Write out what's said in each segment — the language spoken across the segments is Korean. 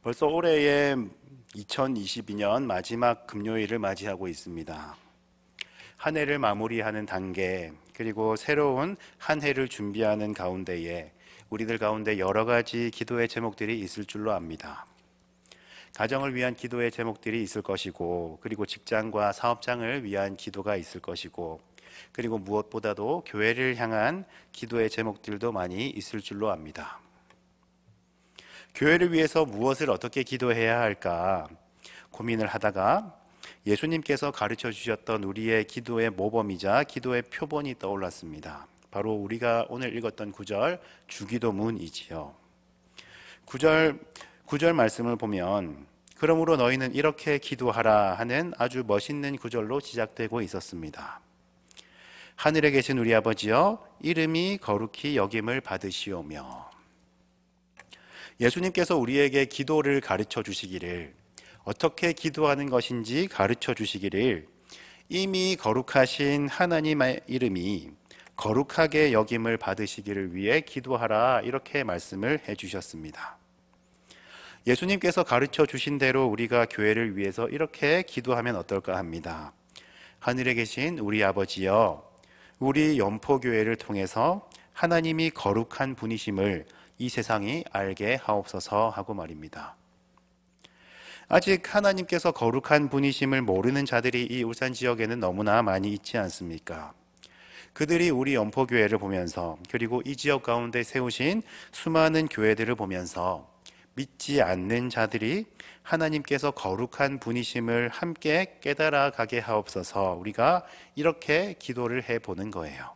벌써 올해의 2022년 마지막 금요일을 맞이하고 있습니다. 한 해를 마무리하는 단계, 그리고 새로운 한 해를 준비하는 가운데에 우리들 가운데 여러 가지 기도의 제목들이 있을 줄로 압니다. 가정을 위한 기도의 제목들이 있을 것이고, 그리고 직장과 사업장을 위한 기도가 있을 것이고, 그리고 무엇보다도 교회를 향한 기도의 제목들도 많이 있을 줄로 압니다. 교회를 위해서 무엇을 어떻게 기도해야 할까 고민을 하다가 예수님께서 가르쳐 주셨던 우리의 기도의 모범이자 기도의 표본이 떠올랐습니다. 바로 우리가 오늘 읽었던 구절 주기도문이지요. 구절 말씀을 보면 그러므로 너희는 이렇게 기도하라 하는 아주 멋있는 구절로 시작되고 있었습니다. 하늘에 계신 우리 아버지여, 이름이 거룩히 여김을 받으시오며. 예수님께서 우리에게 기도를 가르쳐 주시기를, 어떻게 기도하는 것인지 가르쳐 주시기를, 이미 거룩하신 하나님의 이름이 거룩하게 여김을 받으시기를 위해 기도하라, 이렇게 말씀을 해 주셨습니다. 예수님께서 가르쳐 주신 대로 우리가 교회를 위해서 이렇게 기도하면 어떨까 합니다. 하늘에 계신 우리 아버지여, 우리 연포교회를 통해서 하나님이 거룩한 분이심을 이 세상이 알게 하옵소서 하고 말입니다. 아직 하나님께서 거룩한 분이심을 모르는 자들이 이 울산 지역에는 너무나 많이 있지 않습니까? 그들이 우리 연포교회를 보면서, 그리고 이 지역 가운데 세우신 수많은 교회들을 보면서 믿지 않는 자들이 하나님께서 거룩한 분이심을 함께 깨달아 가게 하옵소서, 우리가 이렇게 기도를 해보는 거예요.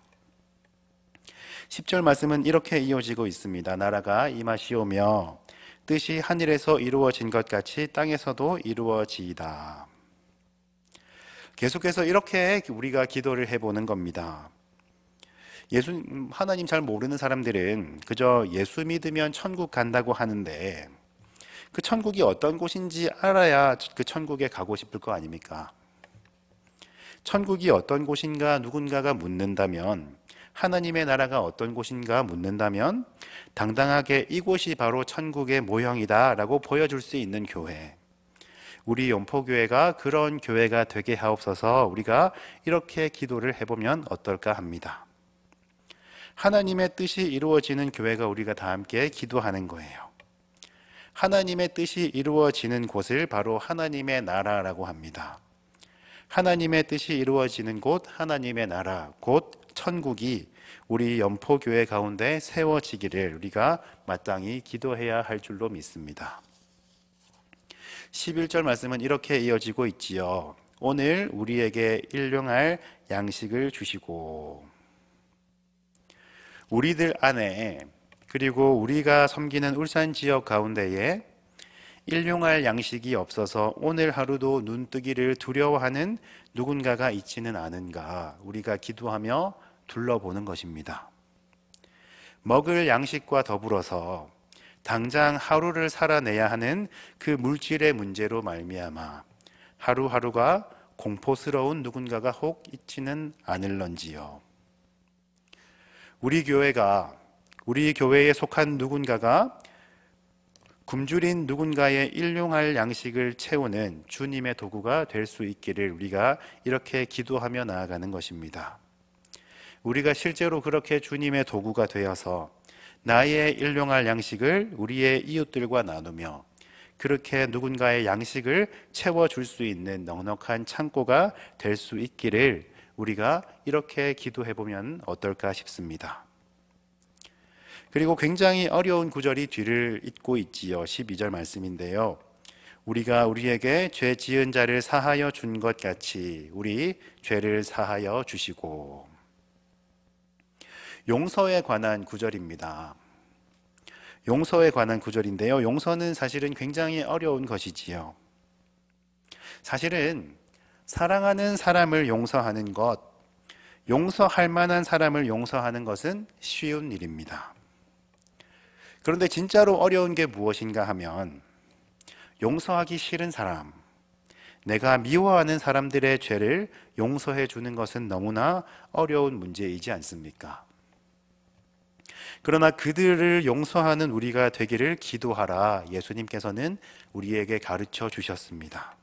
10절 말씀은 이렇게 이어지고 있습니다. 나라가 임하시오며 뜻이 하늘에서 이루어진 것 같이 땅에서도 이루어지이다. 계속해서 이렇게 우리가 기도를 해보는 겁니다. 하나님 잘 모르는 사람들은 그저 예수 믿으면 천국 간다고 하는데, 그 천국이 어떤 곳인지 알아야 그 천국에 가고 싶을 거 아닙니까? 천국이 어떤 곳인가 누군가가 묻는다면, 하나님의 나라가 어떤 곳인가 묻는다면 당당하게 이곳이 바로 천국의 모형이다 라고 보여줄 수 있는 교회, 우리 연포교회가 그런 교회가 되게 하옵소서, 우리가 이렇게 기도를 해보면 어떨까 합니다. 하나님의 뜻이 이루어지는 교회가 우리가 다 함께 기도하는 거예요. 하나님의 뜻이 이루어지는 곳을 바로 하나님의 나라라고 합니다. 하나님의 뜻이 이루어지는 곳, 하나님의 나라, 곧 천국이 우리 연포교회 가운데 세워지기를 우리가 마땅히 기도해야 할 줄로 믿습니다. 11절 말씀은 이렇게 이어지고 있지요. 오늘 우리에게 일용할 양식을 주시고. 우리들 안에, 그리고 우리가 섬기는 울산 지역 가운데에 일용할 양식이 없어서 오늘 하루도 눈뜨기를 두려워하는 누군가가 있지는 않은가, 우리가 기도하며 둘러보는 것입니다. 먹을 양식과 더불어서 당장 하루를 살아내야 하는 그 물질의 문제로 말미암아 하루하루가 공포스러운 누군가가 혹 있지는 않을런지요. 우리 교회에 속한 누군가가 굶주린 누군가의 일용할 양식을 채우는 주님의 도구가 될 수 있기를 우리가 이렇게 기도하며 나아가는 것입니다. 우리가 실제로 그렇게 주님의 도구가 되어서 나의 일용할 양식을 우리의 이웃들과 나누며 그렇게 누군가의 양식을 채워줄 수 있는 넉넉한 창고가 될 수 있기를 우리가 이렇게 기도해보면 어떨까 싶습니다. 그리고 굉장히 어려운 구절이 뒤를 잇고 있지요. 12절 말씀인데요. 우리가 우리에게 죄 지은 자를 사하여 준 것 같이 우리 죄를 사하여 주시고. 용서에 관한 구절입니다. 용서에 관한 구절인데요. 용서는 사실은 굉장히 어려운 것이지요. 사실은 사랑하는 사람을 용서하는 것, 용서할 만한 사람을 용서하는 것은 쉬운 일입니다. 그런데 진짜로 어려운 게 무엇인가 하면 용서하기 싫은 사람, 내가 미워하는 사람들의 죄를 용서해 주는 것은 너무나 어려운 문제이지 않습니까? 그러나 그들을 용서하는 우리가 되기를 기도하라. 예수님께서는 우리에게 가르쳐 주셨습니다.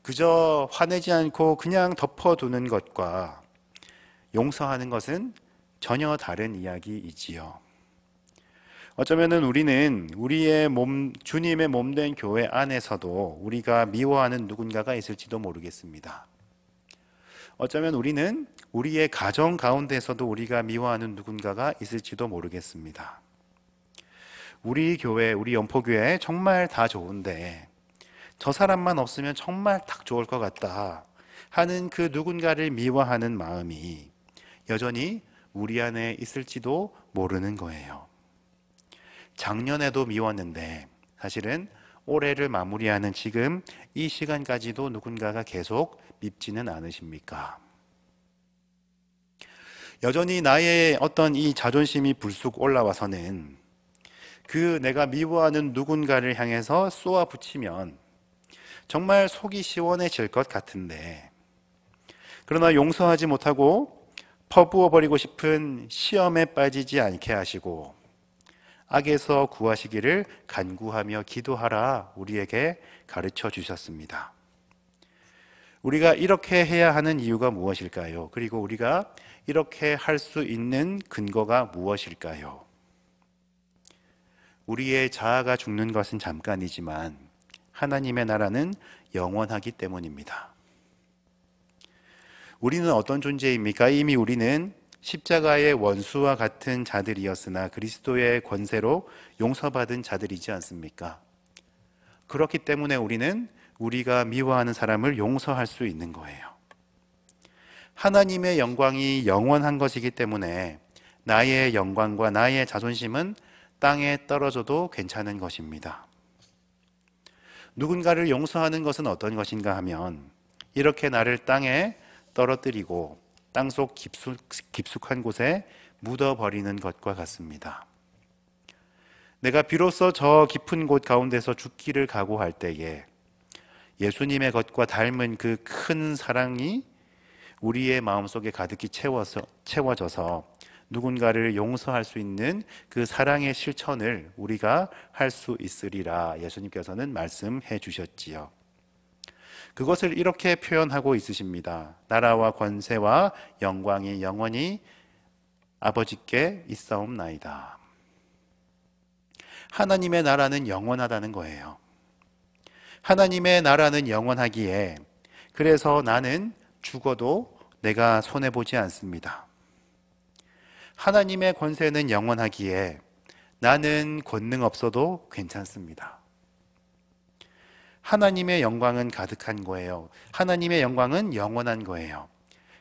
그저 화내지 않고 그냥 덮어두는 것과 용서하는 것은 전혀 다른 이야기이지요. 어쩌면은 우리는 우리의 주님의 몸된 교회 안에서도 우리가 미워하는 누군가가 있을지도 모르겠습니다. 어쩌면 우리는 우리의 가정 가운데서도 우리가 미워하는 누군가가 있을지도 모르겠습니다. 우리 교회, 우리 연포교회 정말 다 좋은데 저 사람만 없으면 정말 딱 좋을 것 같다 하는 그 누군가를 미워하는 마음이 여전히 우리 안에 있을지도 모르는 거예요. 작년에도 미웠는데 사실은 올해를 마무리하는 지금 이 시간까지도 누군가가 계속 밉지는 않으십니까? 여전히 나의 어떤 이 자존심이 불쑥 올라와서는 그 내가 미워하는 누군가를 향해서 쏘아 붙이면 정말 속이 시원해질 것 같은데, 그러나 용서하지 못하고 퍼부어 버리고 싶은 시험에 빠지지 않게 하시고 악에서 구하시기를 간구하며 기도하라 우리에게 가르쳐 주셨습니다. 우리가 이렇게 해야 하는 이유가 무엇일까요? 그리고 우리가 이렇게 할 수 있는 근거가 무엇일까요? 우리의 자아가 죽는 것은 잠깐이지만 하나님의 나라는 영원하기 때문입니다. 우리는 어떤 존재입니까? 이미 우리는 십자가의 원수와 같은 자들이었으나 그리스도의 권세로 용서받은 자들이지 않습니까? 그렇기 때문에 우리는 우리가 미워하는 사람을 용서할 수 있는 거예요. 하나님의 영광이 영원한 것이기 때문에 나의 영광과 나의 자존심은 땅에 떨어져도 괜찮은 것입니다. 누군가를 용서하는 것은 어떤 것인가 하면 이렇게 나를 땅에 떨어뜨리고 땅속 깊숙한 곳에 묻어버리는 것과 같습니다. 내가 비로소 저 깊은 곳 가운데서 죽기를 각오할 때에 예수님의 것과 닮은 그 큰 사랑이 우리의 마음속에 가득히 채워져서 누군가를 용서할 수 있는 그 사랑의 실천을 우리가 할 수 있으리라 예수님께서는 말씀해 주셨지요. 그것을 이렇게 표현하고 있으십니다. 나라와 권세와 영광이 영원히 아버지께 있사옵나이다. 하나님의 나라는 영원하다는 거예요. 하나님의 나라는 영원하기에 그래서 나는 죽어도 내가 손해보지 않습니다. 하나님의 권세는 영원하기에 나는 권능 없어도 괜찮습니다. 하나님의 영광은 가득한 거예요. 하나님의 영광은 영원한 거예요.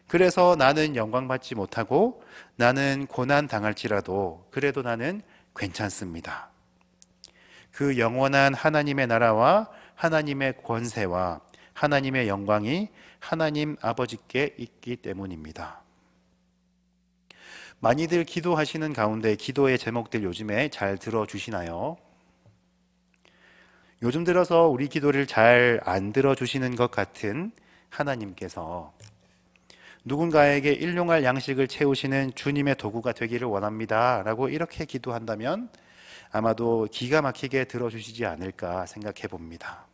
그래서 나는 영광 받지 못하고 나는 고난 당할지라도 그래도 나는 괜찮습니다. 그 영원한 하나님의 나라와 하나님의 권세와 하나님의 영광이 하나님 아버지께 있기 때문입니다. 많이들 기도하시는 가운데 기도의 제목들 요즘에 잘 들어주시나요? 요즘 들어서 우리 기도를 잘 안 들어주시는 것 같은 하나님께서 누군가에게 일용할 양식을 채우시는 주님의 도구가 되기를 원합니다 라고 이렇게 기도한다면 아마도 기가 막히게 들어주시지 않을까 생각해 봅니다.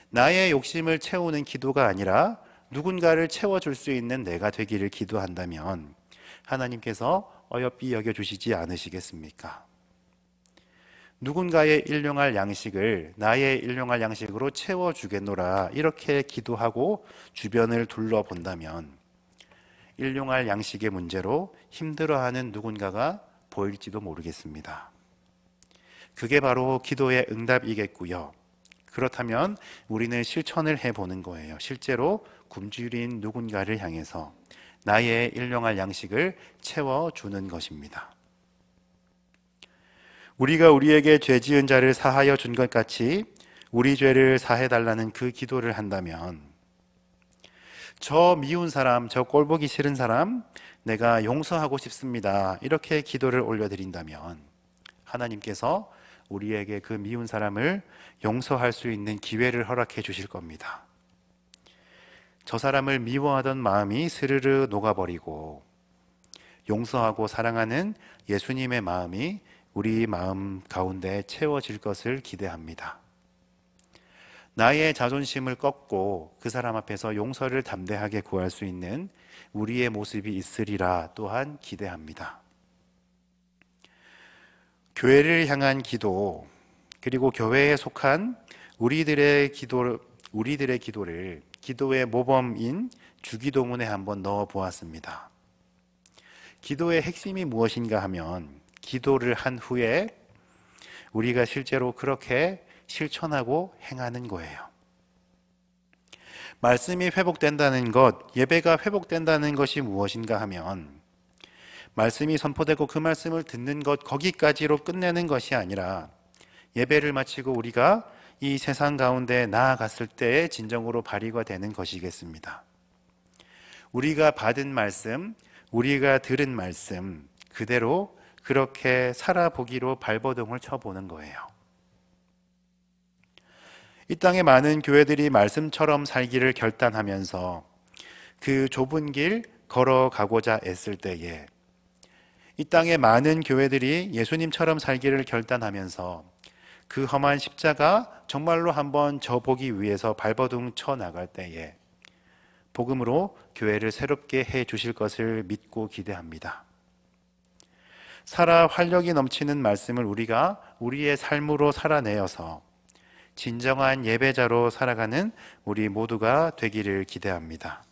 나의 욕심을 채우는 기도가 아니라 누군가를 채워줄 수 있는 내가 되기를 기도한다면 하나님께서 어여삐 여겨주시지 않으시겠습니까? 누군가의 일용할 양식을 나의 일용할 양식으로 채워주겠노라 이렇게 기도하고 주변을 둘러본다면 일용할 양식의 문제로 힘들어하는 누군가가 보일지도 모르겠습니다. 그게 바로 기도의 응답이겠고요. 그렇다면 우리는 실천을 해보는 거예요. 실제로 굶주린 누군가를 향해서 나의 일용할 양식을 채워주는 것입니다. 우리가 우리에게 죄 지은 자를 사하여 준 것 같이 우리 죄를 사해달라는 그 기도를 한다면 저 미운 사람, 저 꼴보기 싫은 사람 내가 용서하고 싶습니다 이렇게 기도를 올려드린다면 하나님께서 우리에게 그 미운 사람을 용서할 수 있는 기회를 허락해 주실 겁니다. 저 사람을 미워하던 마음이 스르르 녹아버리고 용서하고 사랑하는 예수님의 마음이 우리 마음 가운데 채워질 것을 기대합니다. 나의 자존심을 꺾고 그 사람 앞에서 용서를 담대하게 구할 수 있는 우리의 모습이 있으리라 또한 기대합니다. 교회를 향한 기도, 그리고 교회에 속한 우리들의 기도를 기도의 모범인 주기도문에 한번 넣어 보았습니다. 기도의 핵심이 무엇인가 하면 기도를 한 후에 우리가 실제로 그렇게 실천하고 행하는 거예요. 말씀이 회복된다는 것, 예배가 회복된다는 것이 무엇인가 하면 말씀이 선포되고 그 말씀을 듣는 것 거기까지로 끝내는 것이 아니라 예배를 마치고 우리가 이 세상 가운데 나아갔을 때에 진정으로 발휘가 되는 것이겠습니다. 우리가 받은 말씀, 우리가 들은 말씀 그대로 그렇게 살아보기로 발버둥을 쳐보는 거예요. 이 땅에 많은 교회들이 말씀처럼 살기를 결단하면서 그 좁은 길 걸어가고자 애쓸 때에 이 땅에 많은 교회들이 예수님처럼 살기를 결단하면서 그 험한 십자가 정말로 한번 져보기 위해서 발버둥 쳐 나갈 때에 복음으로 교회를 새롭게 해 주실 것을 믿고 기대합니다. 살아 활력이 넘치는 말씀을 우리가 우리의 삶으로 살아내어서 진정한 예배자로 살아가는 우리 모두가 되기를 기대합니다.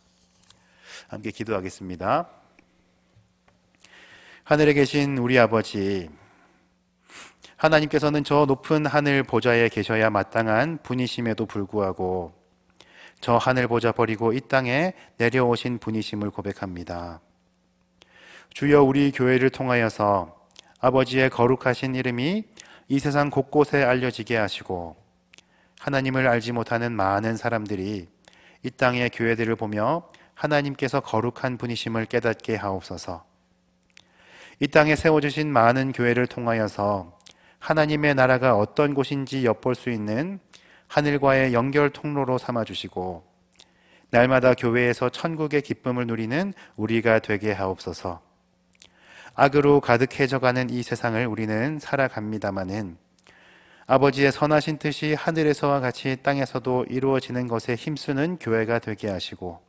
함께 기도하겠습니다. 하늘에 계신 우리 아버지, 하나님께서는 저 높은 하늘 보좌에 계셔야 마땅한 분이심에도 불구하고 저 하늘 보좌 버리고 이 땅에 내려오신 분이심을 고백합니다. 주여, 우리 교회를 통하여서 아버지의 거룩하신 이름이 이 세상 곳곳에 알려지게 하시고 하나님을 알지 못하는 많은 사람들이 이 땅의 교회들을 보며 하나님께서 거룩한 분이심을 깨닫게 하옵소서. 이 땅에 세워주신 많은 교회를 통하여서 하나님의 나라가 어떤 곳인지 엿볼 수 있는 하늘과의 연결 통로로 삼아주시고 날마다 교회에서 천국의 기쁨을 누리는 우리가 되게 하옵소서. 악으로 가득해져가는 이 세상을 우리는 살아갑니다마는 아버지의 선하신 뜻이 하늘에서와 같이 땅에서도 이루어지는 것에 힘쓰는 교회가 되게 하시고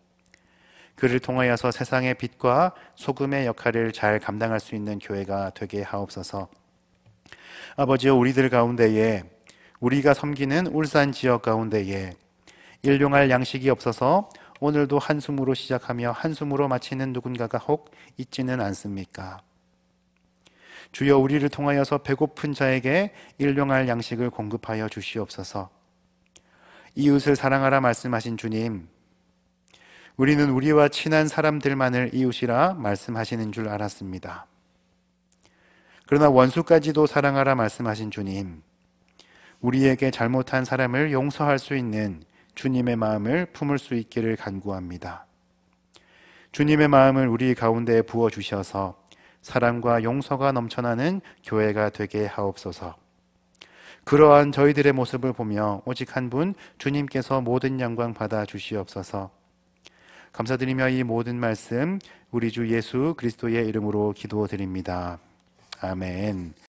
그를 통하여서 세상의 빛과 소금의 역할을 잘 감당할 수 있는 교회가 되게 하옵소서. 아버지여, 우리들 가운데에 우리가 섬기는 울산 지역 가운데에 일용할 양식이 없어서 오늘도 한숨으로 시작하며 한숨으로 마치는 누군가가 혹 있지는 않습니까? 주여, 우리를 통하여서 배고픈 자에게 일용할 양식을 공급하여 주시옵소서. 이웃을 사랑하라 말씀하신 주님, 우리는 우리와 친한 사람들만을 이웃이라 말씀하시는 줄 알았습니다. 그러나 원수까지도 사랑하라 말씀하신 주님, 우리에게 잘못한 사람을 용서할 수 있는 주님의 마음을 품을 수 있기를 간구합니다. 주님의 마음을 우리 가운데에 부어주셔서 사랑과 용서가 넘쳐나는 교회가 되게 하옵소서. 그러한 저희들의 모습을 보며 오직 한 분 주님께서 모든 영광 받아 주시옵소서. 감사드리며 이 모든 말씀 우리 주 예수 그리스도의 이름으로 기도드립니다. 아멘.